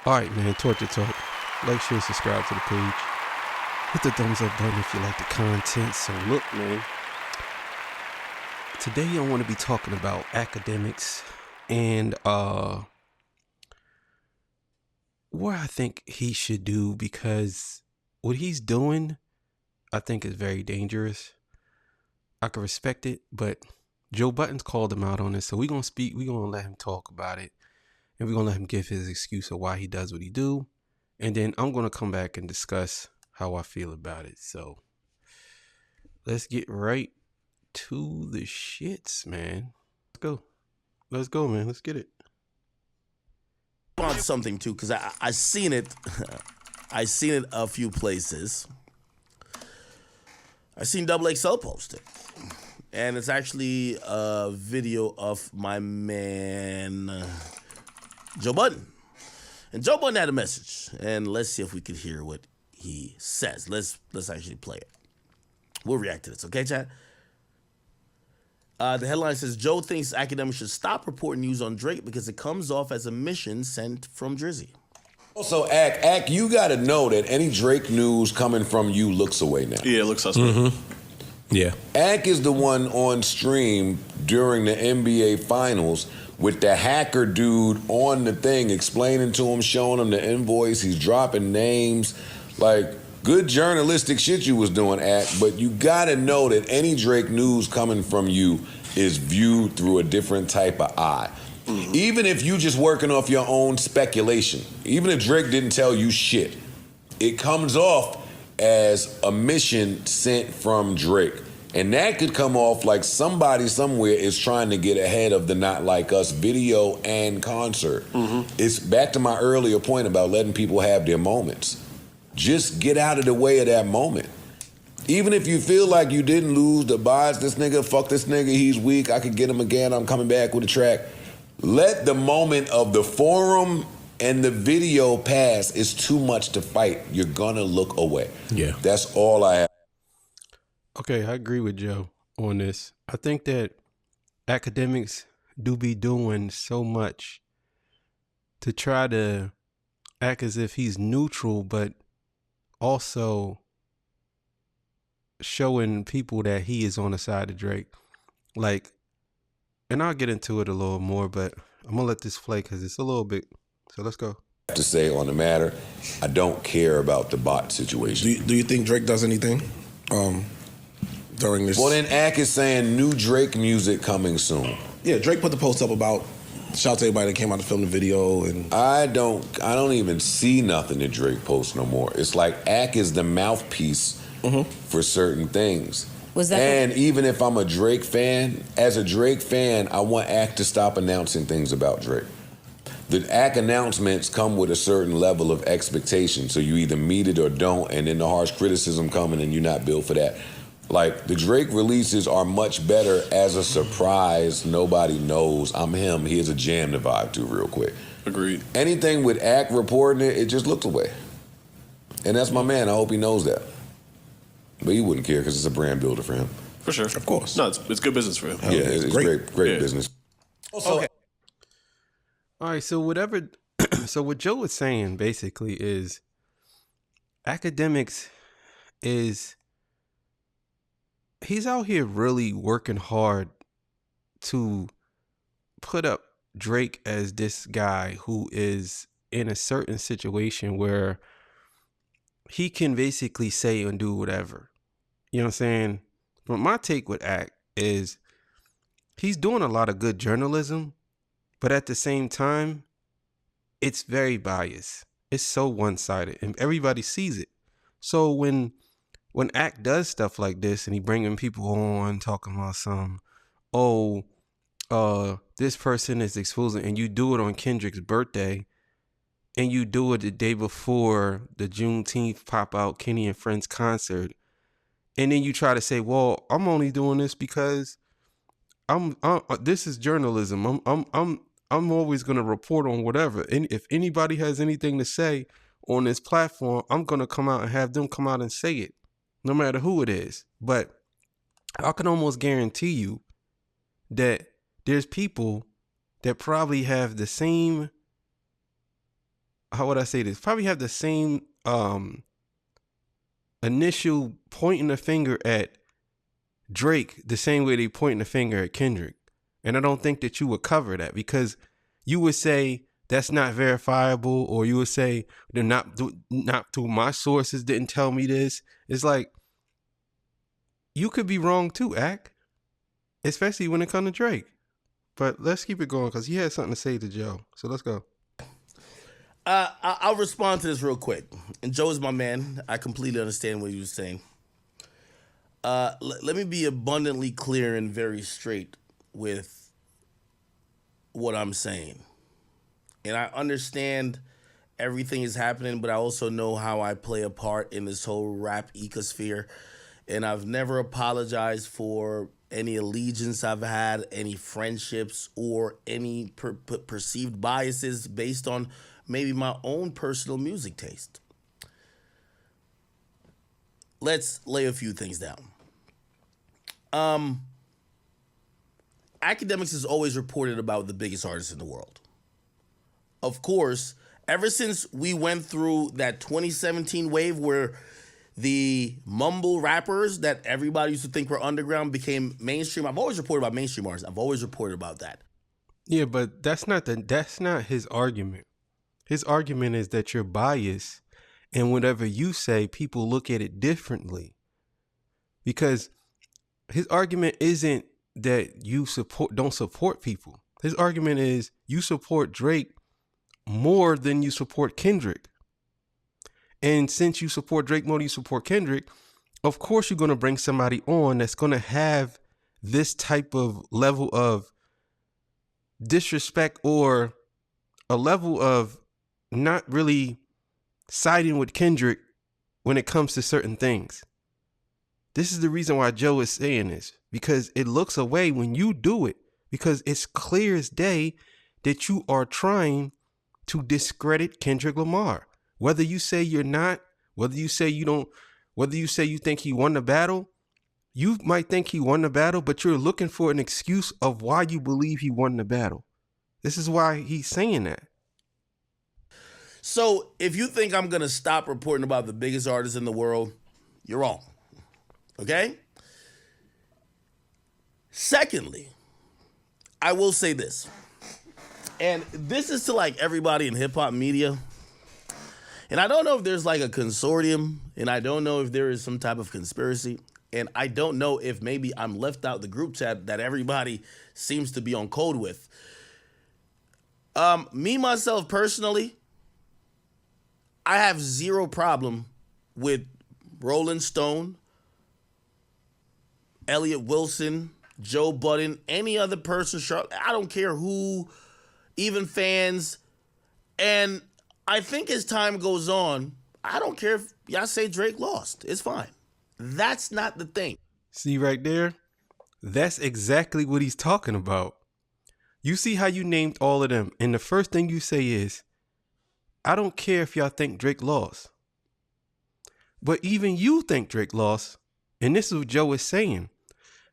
Alright, man, Torture Talk. Like, share, subscribe to the page. Hit the thumbs up button if you like the content. So, look, man. Today, I want to be talking about Akademiks and what I think he should do, because what he's doing, I think, is very dangerous. I can respect it, but Joe Budden's called him out on this, so we're going to let him talk about it. And we're going to let him give his excuse of why he does what he do. And then I'm going to come back and discuss how I feel about it. So let's get right to the shits, man. Let's go, man. Let's get it. On something too, because I seen it. I seen it a few places. I seen Double XL post it. And it's actually a video of my man Joe Budden. And Joe Budden had a message. And let's see if we could hear what he says. Let's actually play it. We'll react to this, okay, chat? The headline says, Joe thinks Akademiks should stop reporting news on Drake because it comes off as a mission sent from Drizzy. Also, Ak, you got to know that any Drake news coming from you looks away now. Yeah, it looks suspect. Mm-hmm. Yeah. Ak is the one on stream during the NBA Finals with the hacker dude on the thing, explaining to him, showing him the invoice. He's dropping names. Like, good journalistic shit you was doing, Ak, but you got to know that any Drake news coming from you is viewed through a different type of eye. Mm-hmm. Even if you just working off your own speculation, even if Drake didn't tell you shit, it comes off as a mission sent from Drake. And that could come off like somebody somewhere is trying to get ahead of the Not Like Us video and concert. Mm-hmm. It's back to my earlier point about letting people have their moments. Just get out of the way of that moment. Even if you feel like you didn't lose the buys, this nigga, fuck this nigga, he's weak, I could get him again, I'm coming back with a track. Let the moment of the forum and the video pass. It's too much to fight. You're gonna look away. Yeah. That's all I have. Okay, I agree with Joe on this. I think that Akademiks do be doing so much to try to act as if he's neutral, but also showing people that he is on the side of Drake. Like, and I'll get into it a little more, but I'm gonna let this play because it's a little bit. So let's go. To say on the matter, I don't care about the bot situation. Do you think Drake does anything during this? Well, then Ak is saying new Drake music coming soon. Yeah, Drake put the post up about shout to everybody that came out to film the video, and I don't even see nothing that Drake posts no more. It's like Ak is the mouthpiece for certain things. Was that and even if I'm a Drake fan, as a Drake fan, I want Ak to stop announcing things about Drake. The Ak announcements come with a certain level of expectation, so you either meet it or don't, and then the harsh criticism coming and you're not built for that. Like, the Drake releases are much better as a surprise. Nobody knows I'm him. Here's a jam to vibe to real quick. Agreed. Anything with Ak reporting it, it just looks away. And that's my man. I hope he knows that. But he wouldn't care because it's a brand builder for him. For sure. of course. No, it's good business for him. Yeah, it's great Yeah. business. Okay. All right, so what Joe was saying basically is Akademiks is, he's out here really working hard to put up Drake as this guy who is in a certain situation where he can basically say and do whatever. You know what I'm saying? But my take with Ak is he's doing a lot of good journalism, but at the same time, it's very biased. It's so one-sided, and everybody sees it. So when Ak does stuff like this, and he bringing people on talking about this person is exposing, and you do it on Kendrick's birthday, and you do it the day before the Juneteenth pop out Kenny and Friends concert, and then you try to say, well, I'm only doing this because this is journalism. I'm always going to report on whatever. And if anybody has anything to say on this platform, I'm going to come out and have them come out and say it, no matter who it is. But I can almost guarantee you that there's people that probably have the same how would I say this? Probably have the same initial pointing the finger at Drake the same way they pointing the finger at Kendrick. And I don't think that you would cover that, because you would say that's not verifiable, or you would say they're not through my sources didn't tell me this. It's like, you could be wrong too, Ak, especially when it comes to Drake. But let's keep it going, because he had something to say to Joe. So let's go. I'll respond to this real quick. And Joe is my man. I completely understand what he was saying. Let me be abundantly clear and very straight with what I'm saying. And I understand everything is happening, but I also know how I play a part in this whole rap ecosphere. And I've never apologized for any allegiance I've had, any friendships, or any perceived biases based on maybe my own personal music taste. Let's lay a few things down. Akademiks has always reported about the biggest artists in the world. Of course, ever since we went through that 2017 wave where the mumble rappers that everybody used to think were underground became mainstream, I've always reported about mainstream artists. I've always reported about that. Yeah, but that's not his argument. His argument is that you're biased, and whatever you say, people look at it differently. Because his argument isn't that you don't support people. His argument is you support Drake more than you support Kendrick. And since you support Drake more than you support Kendrick, of course you're going to bring somebody on that's going to have this type of level of disrespect, or a level of not really siding with Kendrick when it comes to certain things. This is the reason why Joe is saying this, because it looks away when you do it, because it's clear as day that you are trying to discredit Kendrick Lamar. Whether you say you're not, whether you say you don't, whether you say you think he won the battle, you might think he won the battle, but you're looking for an excuse of why you believe he won the battle. This is why he's saying that. So if you think I'm going to stop reporting about the biggest artists in the world, you're wrong. Okay? Secondly, I will say this. And this is to like everybody in hip hop media. And I don't know if there's like a consortium, and I don't know if there is some type of conspiracy, and I don't know if maybe I'm left out the group chat that everybody seems to be on code with. Me, myself, personally, I have zero problem with Rolling Stone, Elliott Wilson, Joe Budden, any other person, I don't care who, even fans. And I think as time goes on, I don't care if y'all say Drake lost. It's fine. That's not the thing. See right there? That's exactly what he's talking about. You see how you named all of them, and the first thing you say is, I don't care if y'all think Drake lost. But even you think Drake lost, and this is what Joe is saying.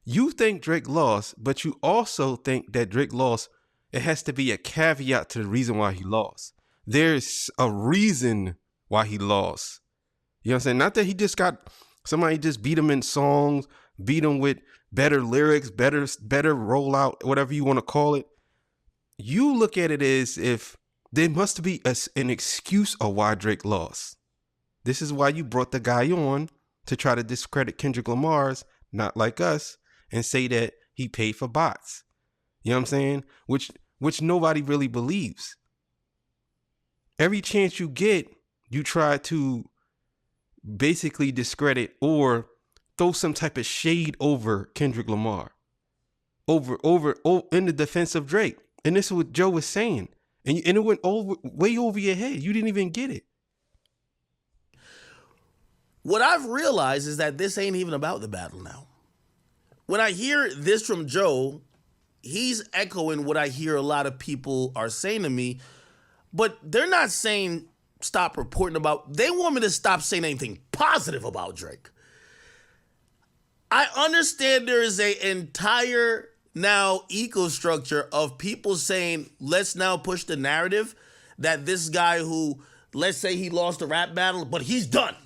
You think Drake lost, but you also think that Drake lost, it has to be a caveat to the reason why he lost. There's a reason why he lost. You know what I'm saying? Not that he just got, somebody just beat him in songs, beat him with better lyrics, better rollout, whatever you want to call it. You look at it as if there must be an excuse of why Drake lost. This is why you brought the guy on to try to discredit Kendrick Lamar's Not Like Us and say that he paid for bots. You know what I'm saying? Which nobody really believes. Every chance you get, you try to basically discredit or throw some type of shade over Kendrick Lamar, over in the defense of Drake. And this is what Joe was saying. And it went way over your head. You didn't even get it. What I've realized is that this ain't even about the battle now. When I hear this from Joe, he's echoing what I hear a lot of people are saying to me, but they're not saying stop reporting about, they want me to stop saying anything positive about Drake. I understand there is an entire now eco structure of people saying, let's now push the narrative that this guy who, let's say he lost a rap battle, but he's done.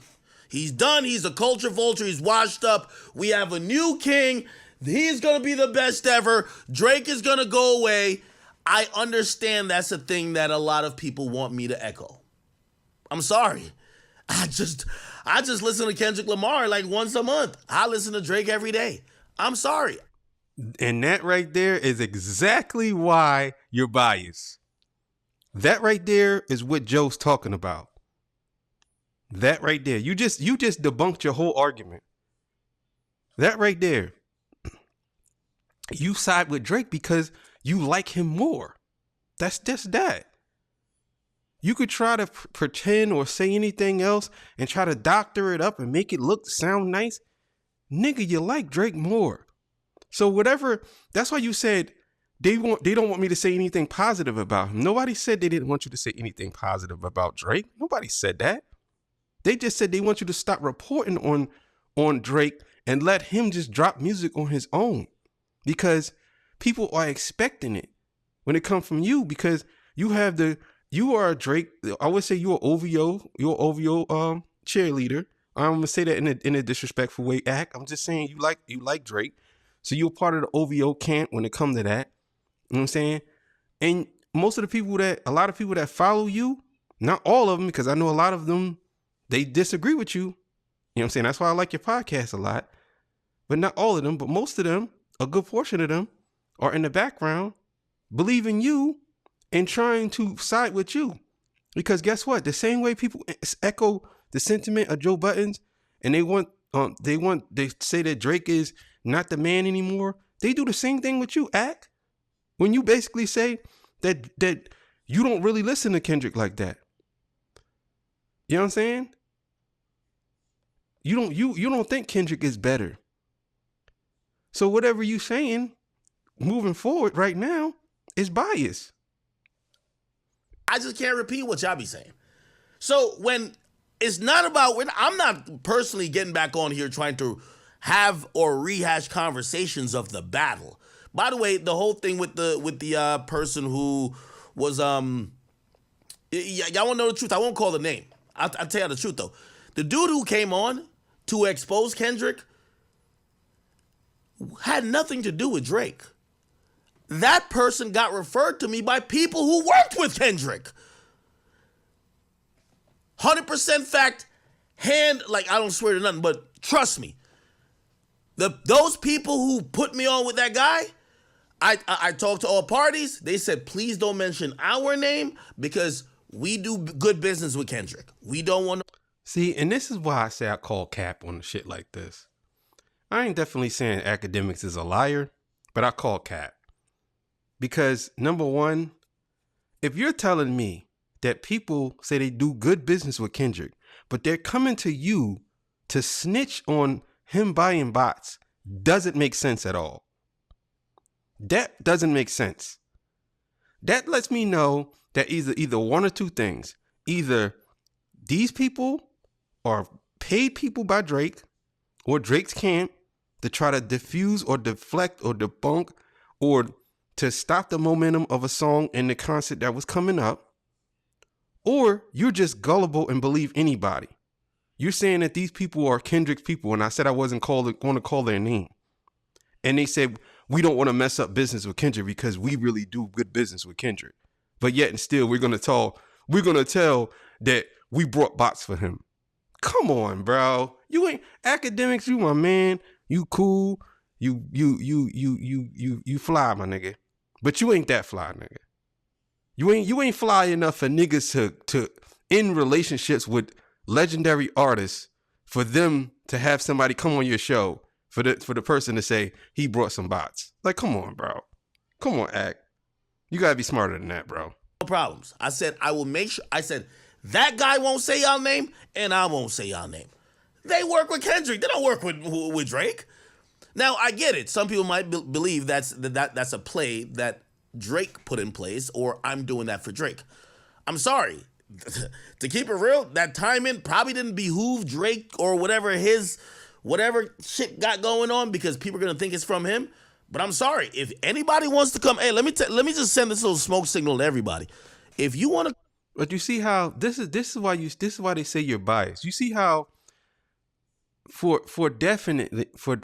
He's done. He's a culture vulture. He's washed up. We have a new king. He's going to be the best ever. Drake is going to go away. I understand that's a thing that a lot of people want me to echo. I'm sorry. I just listen to Kendrick Lamar like once a month. I listen to Drake every day. I'm sorry. And that right there is exactly why you're biased. That right there is what Joe's talking about. That right there. You just debunked your whole argument. That right there. You side with Drake because you like him more. That's just that. You could try to pretend or say anything else and try to doctor it up and make it sound nice. Nigga, you like Drake more. So whatever, that's why you said they don't want me to say anything positive about him. Nobody said they didn't want you to say anything positive about Drake. Nobody said that. They just said they want you to stop reporting on Drake and let him just drop music on his own. Because people are expecting it when it comes from you, because you are a Drake. I would say you're OVO cheerleader. I'm gonna say that in a disrespectful way. I'm just saying you like Drake. So you're part of the OVO camp when it comes to that. You know what I'm saying? And a lot of people that follow you, not all of them, because I know a lot of them, they disagree with you. You know what I'm saying? That's why I like your podcast a lot. But not all of them, but most of them, a good portion of them, are in the background believing you and trying to side with you. Because guess what? The same way people echo the sentiment of Joe Budden and they say that Drake is not the man anymore. They do the same thing with you, Ak. When you basically say that you don't really listen to Kendrick like that. You know what I'm saying? You don't think Kendrick is better. So whatever you saying moving forward right now is bias. I just can't repeat what y'all be saying. So when it's not about, I'm not personally getting back on here trying to have or rehash conversations of the battle. By the way, the whole thing with the person who was y'all want to know the truth? I won't call the name. I'll tell you the truth though. The dude who came on to expose Kendrick had nothing to do with Drake. That person got referred to me by people who worked with Kendrick. 100% fact, I don't swear to nothing, but trust me. Those people who put me on with that guy, I talked to all parties. They said, please don't mention our name because we do good business with Kendrick. We don't want to. See, and this is why I say I call cap on shit like this. I ain't definitely saying Akademiks is a liar, but I call cap. Because number one, if you're telling me that people say they do good business with Kendrick, but they're coming to you to snitch on him buying bots, doesn't make sense at all. That doesn't make sense. That lets me know that either one or two things. Either these people are paid people by Drake or Drake's camp to try to diffuse or deflect or debunk or to stop the momentum of a song in the concert that was coming up, or you're just gullible and believe anybody. You're saying that these people are Kendrick's people, and I said I wasn't going to call their name. And they said, we don't want to mess up business with Kendrick because we really do good business with Kendrick. But yet and still, we're going to tell that we brought bots for him. Come on, bro. You ain't Akademiks, you my man. You cool. You fly, my nigga. But you ain't that fly, nigga. You ain't fly enough for niggas to end relationships with legendary artists for them to have somebody come on your show for the person to say he brought some bots. Like, come on, bro. Come on, Ak. You gotta be smarter than that, bro. No problems. I said I will make sure. I said that guy won't say y'all name, and I won't say y'all name. They work with Kendrick. They don't work with Drake. Now I get it. Some people might believe that's a play that Drake put in place, or I'm doing that for Drake. I'm sorry. To keep it real, that timing probably didn't behoove Drake or whatever shit got going on, because people are gonna think it's from him. But I'm sorry, if anybody wants to come, hey, let me just send this little smoke signal to everybody. If you want to, But you see how this is why they say you're biased. You see how for definitely for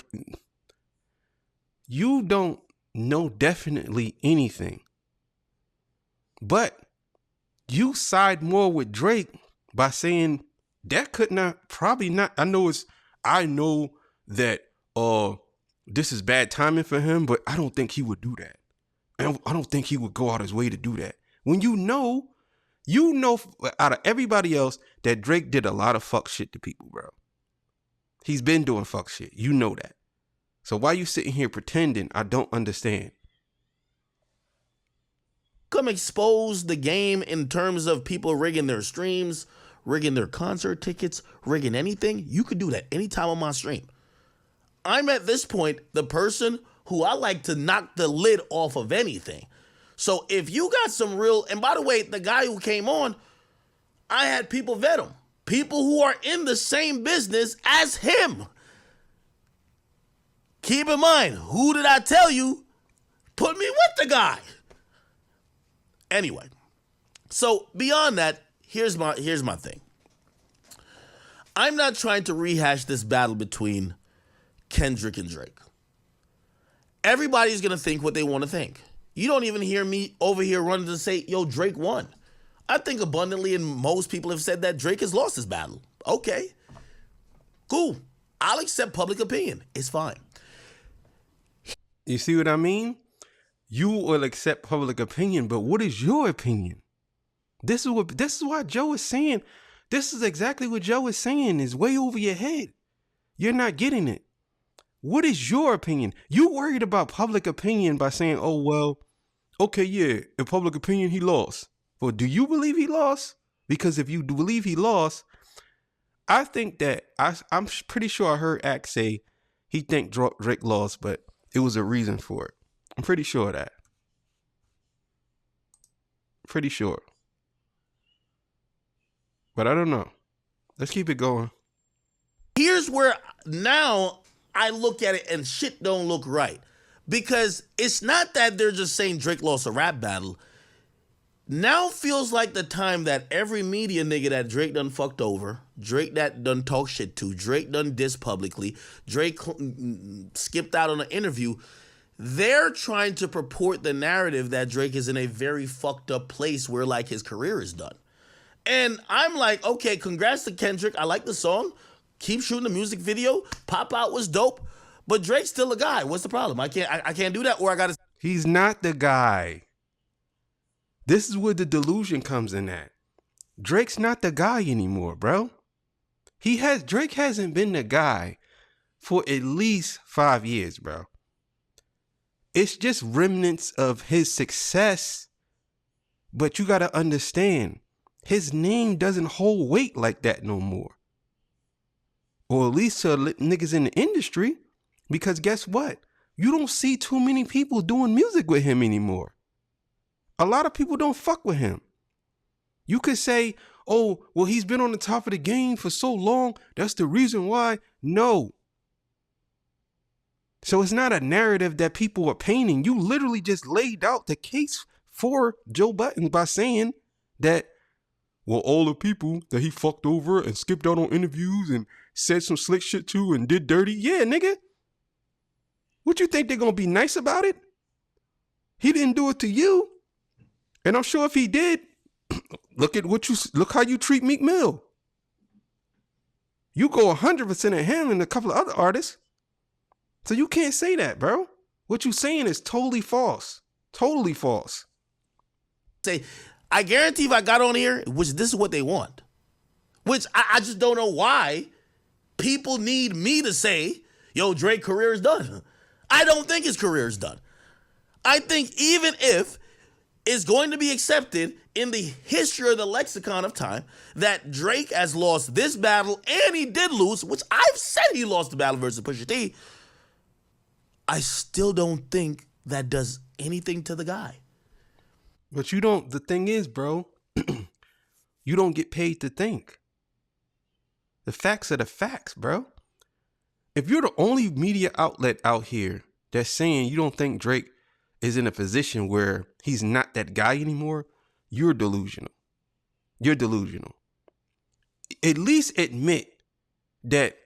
you don't know definitely anything, but you side more with Drake by saying that could not probably not. I know that this is bad timing for him, but I don't think he would do that. I don't think he would go out his way to do that. When you know out of everybody else that Drake did a lot of fuck shit to people, bro. He's been doing fuck shit. You know that. So why you sitting here pretending? I don't understand. Come expose the game in terms of people rigging their streams, rigging their concert tickets, rigging anything. You could do that anytime on my stream. I'm at this point the person who I like to knock the lid off of anything. So if you got some real, and by the way, the guy who came on, I had people vet him. People who are in the same business as him. Keep in mind, who did I tell you put me with the guy? Anyway, so beyond that, here's my thing. I'm not trying to rehash this battle between Kendrick and Drake. Everybody's going to think what they want to think. You don't even hear me over here running to say, yo, Drake won. I think abundantly, and most people have said that Drake has lost his battle. Okay, cool. I'll accept public opinion. It's fine. You see what I mean? You will accept public opinion, but what is your opinion? This is what Joe is saying. This is exactly what Joe is saying is way over your head. You're not getting it. What is your opinion? You worried about public opinion by saying, oh, well, okay, yeah, in public opinion, he lost. Well, do you believe he lost? Because if you do believe he lost, I think that I'm pretty sure I heard Axe say he think Drake lost, but it was a reason for it. I'm pretty sure of that. Pretty sure. But I don't know. Let's keep it going. Here's where now I look at it and shit don't look right. Because it's not that they're just saying Drake lost a rap battle. Now feels like the time that every media nigga that Drake done fucked over, Drake that done talk shit to, Drake done diss publicly, Drake skipped out on an interview, they're trying to purport the narrative that Drake is in a very fucked up place where like his career is done. And I'm like, okay, congrats to Kendrick. I like the song. Keep shooting the music video. Pop Out was dope. But Drake's still a guy. What's the problem? I can't do that, or I gotta. He's not the guy. This is where the delusion comes in at. Drake's not the guy anymore, bro. Drake hasn't been the guy for at least 5 years, bro. It's just remnants of his success. But you gotta understand, his name doesn't hold weight like that no more. Or at least to niggas in the industry. Because guess what? You don't see too many people doing music with him anymore. A lot of people don't fuck with him. You could say, oh, well, he's been on the top of the game for so long. That's the reason why. No. So it's not a narrative that people are painting. You literally just laid out the case for Joe Budden by saying that, well, all the people that he fucked over and skipped out on interviews and said some slick shit to and did dirty. Yeah, nigga. What you think they're going to be nice about it? He didn't do it to you. And I'm sure if he did, look how you treat Meek Mill. You go 100% at him and a couple of other artists. So you can't say that, bro. What you saying is totally false. Totally false. Say, I guarantee if I got on here, which this is what they want, which I just don't know why people need me to say, yo, Drake's career is done. I don't think his career is done. I think even if it's going to be accepted in the history of the lexicon of time that Drake has lost this battle and he did lose, which I've said he lost the battle versus Pusha T, I still don't think that does anything to the guy. But you don't, the thing is, bro, you don't get paid to think. The facts are the facts, bro. If you're the only media outlet out here that's saying you don't think Drake is in a position where he's not that guy anymore, you're delusional. you're delusional. At least admit that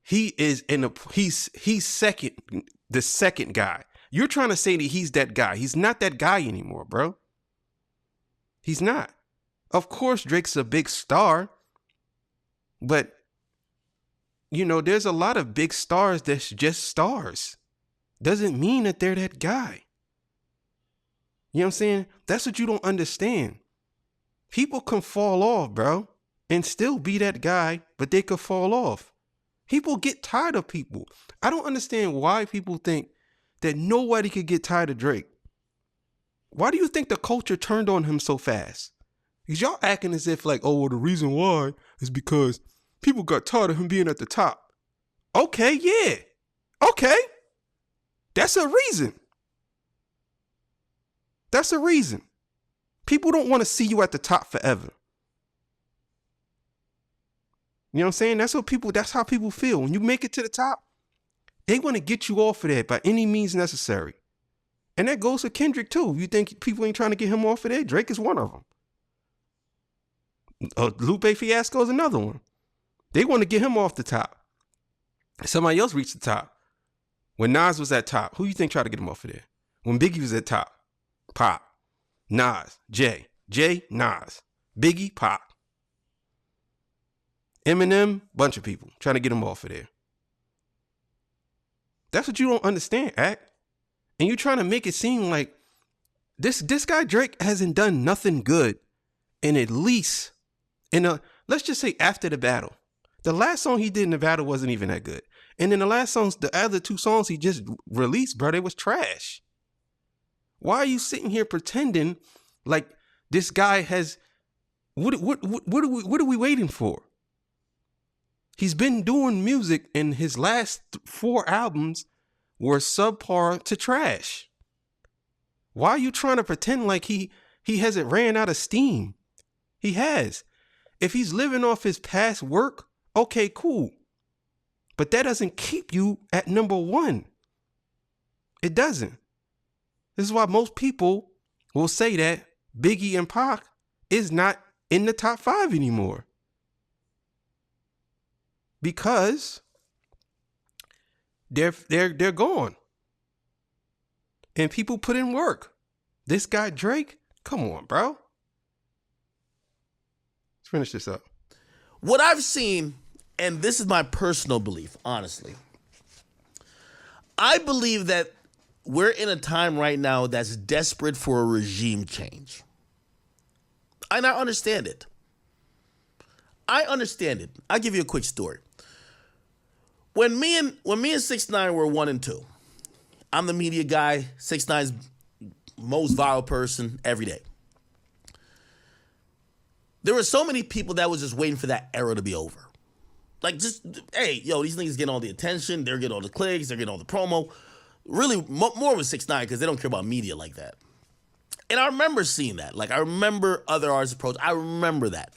he is he's second, the second guy. You're trying to say that he's that guy. He's not that guy anymore, bro. He's not. Of course, Drake's a big star, but you know, there's a lot of big stars that's just stars. Doesn't mean that they're that guy. You know what I'm saying? That's what you don't understand. People can fall off, bro, and still be that guy, but they could fall off. People get tired of people. I don't understand why people think that nobody could get tired of Drake. Why do you think the culture turned on him so fast? Because y'all acting as if like, oh, well, the reason why is because people got tired of him being at the top. Okay, yeah. Okay. That's a reason. That's a reason. People don't want to see you at the top forever. You know what I'm saying? That's how people feel. When you make it to the top, they want to get you off of there by any means necessary. And that goes for Kendrick too. You think people ain't trying to get him off of there? Drake is one of them. Lupe Fiasco is another one. They want to get him off the top. Somebody else reached the top. When Nas was at top, who you think tried to get him off of there? When Biggie was at top, Pop, Nas, Jay, Nas, Biggie, Pop. Eminem, bunch of people trying to get him off of there. That's what you don't understand, Act. And you're trying to make it seem like this guy Drake hasn't done nothing good in at least, let's just say after the battle. The last song he did in the battle wasn't even that good. And then the last songs, the other two songs he just released, bro, they was trash. Why are you sitting here pretending like this guy has, what are we waiting for? He's been doing music and his last 4 albums were subpar to trash. Why are you trying to pretend like he hasn't ran out of steam? He has. If he's living off his past work, okay, cool. But that doesn't keep you at number 1. It doesn't. This is why most people will say that Biggie and Pac is not in the top 5 anymore. Because they're gone. And people put in work. This guy Drake, come on, bro. Let's finish this up. What I've seen, and this is my personal belief, honestly, I believe that we're in a time right now that's desperate for a regime change. And I understand it. I'll give you a quick story. When me and 6ix9ine were 1 and 2, I'm the media guy, 6ix9ine's most viral person every day. There were so many people that was just waiting for that era to be over. Like, just, hey, yo, these niggas getting all the attention, they're getting all the clicks, they're getting all the promo. Really, more with 6ix9ine because they don't care about media like that. And I remember seeing that. Like, I remember other artists approach. I remember that.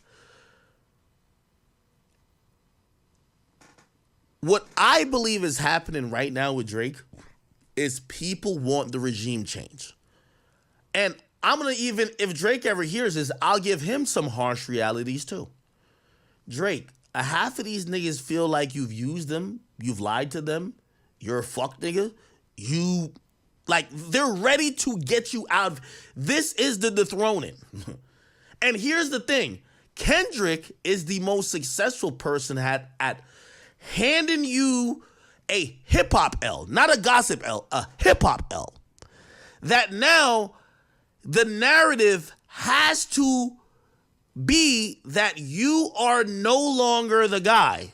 What I believe is happening right now with Drake is people want the regime change. And I'm going to even, if Drake ever hears this, I'll give him some harsh realities too. Drake, a half of these niggas feel like you've used them, you've lied to them, you're a fuck nigga, they're ready to get you out. This is the dethroning. And here's the thing. Kendrick is the most successful person at handing you a hip-hop L, not a gossip L, a hip-hop L. That now the narrative has to be that you are no longer the guy.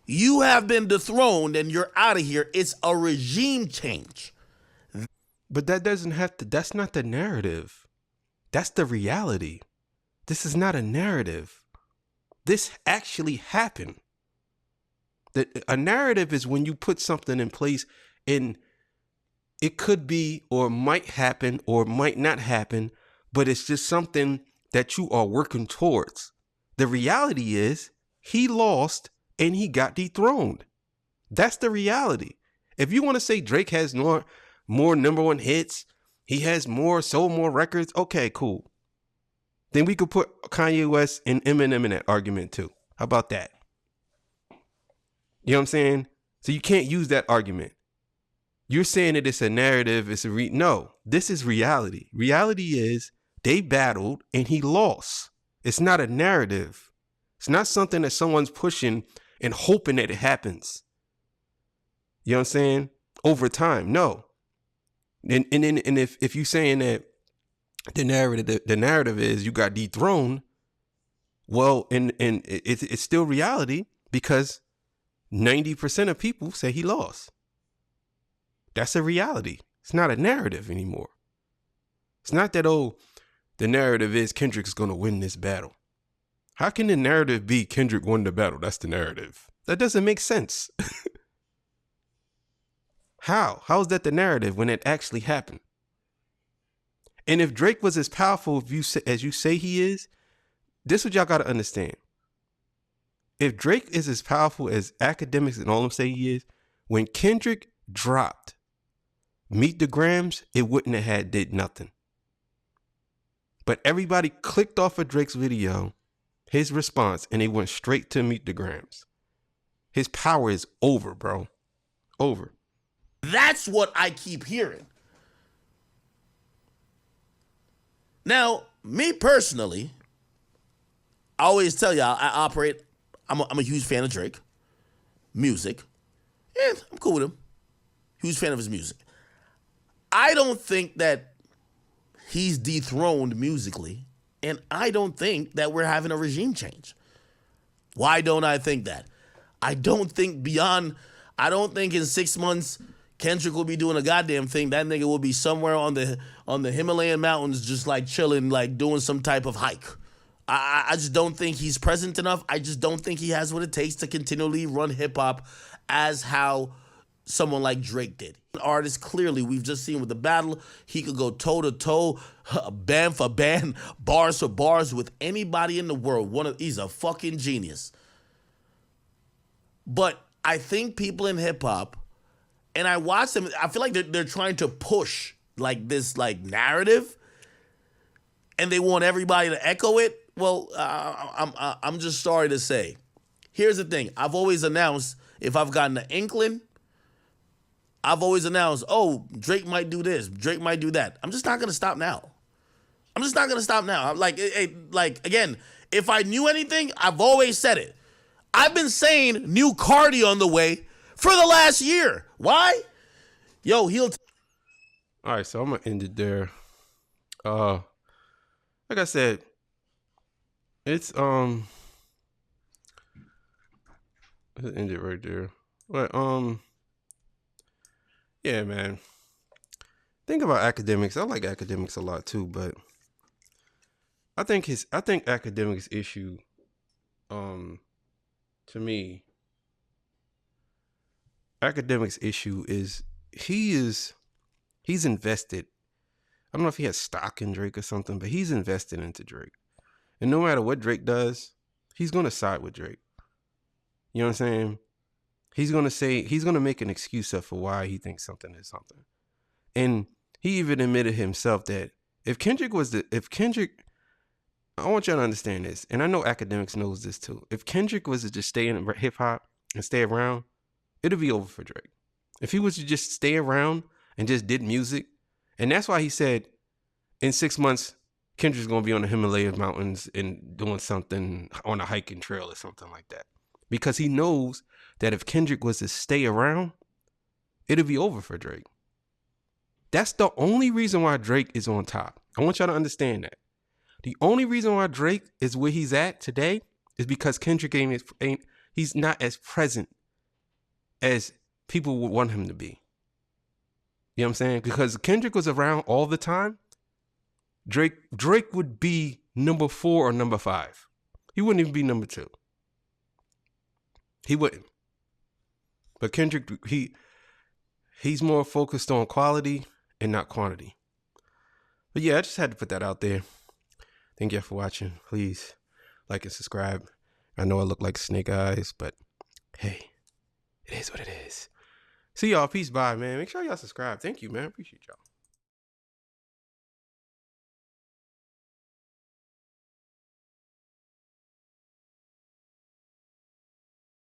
You have been dethroned and you're out of here. It's a regime change. But that's not the narrative. That's the reality. This is not a narrative. This actually happened. A narrative is when you put something in place and it could be or might happen or might not happen, but it's just something that you are working towards. The reality is he lost and he got dethroned. That's the reality. If you want to say Drake has more number 1 hits, he has sold more records, okay, cool. Then we could put Kanye West and Eminem in that argument too. How about that? You know what I'm saying? So you can't use that argument. You're saying that it's a narrative. No, this is reality. Reality is they battled and he lost. It's not a narrative. It's not something that someone's pushing and hoping that it happens. You know what I'm saying? Over time. No. And if you're saying that the narrative is you got dethroned, well, and it's still reality because 90% of people say he lost. That's a reality. It's not a narrative anymore. It's not that, the narrative is Kendrick's going to win this battle. How can the narrative be Kendrick won the battle? That's the narrative. That doesn't make sense. How? How is that the narrative when it actually happened? And if Drake was as powerful as you say he is, this is what y'all got to understand. If Drake is as powerful as Akademiks and all them say he is, when Kendrick dropped Meet the Grams, it wouldn't have did nothing. But everybody clicked off of Drake's video, his response, and they went straight to Meet the Grams. His power is over, bro. Over. That's what I keep hearing. Now, me personally, I always tell y'all I'm a huge fan of Drake. Music. Yeah, I'm cool with him. Huge fan of his music. I don't think that he's dethroned musically, and I don't think that we're having a regime change. Why don't I think that? I don't think in 6 months Kendrick will be doing a goddamn thing. That nigga will be somewhere on the Himalayan mountains just like chilling, like doing some type of hike. I just don't think he's present enough. I just don't think he has what it takes to continually run hip-hop as how someone like Drake did. An artist, clearly, we've just seen with the battle, he could go toe-to-toe, band for band, bars for bars with anybody in the world. He's a fucking genius. But I think people in hip-hop, and I watch them, I feel like they're trying to push like this like narrative, and they want everybody to echo it. Well, I'm just sorry to say. Here's the thing. I've always announced, if I've gotten an inkling, I've always announced, Drake might do this, Drake might do that. I'm just not going to stop now. I'm like, again, if I knew anything, I've always said it. I've been saying new Cardi on the way for the last year. Why? Yo, all right, so I'm going to end it there. Like I said, it's, let's end it right there. But, yeah, man. Think about Akademiks. I like Akademiks a lot too, but I think Akademiks' issue, to me, Akademiks' issue is he's invested. I don't know if he has stock in Drake or something, but he's invested into Drake. And no matter what Drake does, he's going to side with Drake. You know what I'm saying? He's going to make an excuse up for why he thinks something is something. And he even admitted himself that if Kendrick, I want y'all to understand this, and I know Akademiks knows this too. If Kendrick was to just stay in hip hop and stay around, it'll be over for Drake. If he was to just stay around and just did music, and that's why he said in 6 months, Kendrick's going to be on the Himalayan mountains and doing something on a hiking trail or something like that. Because he knows that if Kendrick was to stay around, it'll be over for Drake. That's the only reason why Drake is on top. I want y'all to understand that. The only reason why Drake is where he's at today is because Kendrick he's not as present as people would want him to be. You know what I'm saying? Because if Kendrick was around all the time, Drake would be number 4 or number 5. He wouldn't even be number 2. He wouldn't. But Kendrick, he's more focused on quality and not quantity. But yeah, I just had to put that out there. Thank y'all for watching. Please like and subscribe. I know I look like snake eyes, but hey, it is what it is. See y'all. Peace. Bye, man. Make sure y'all subscribe. Thank you, man. Appreciate y'all.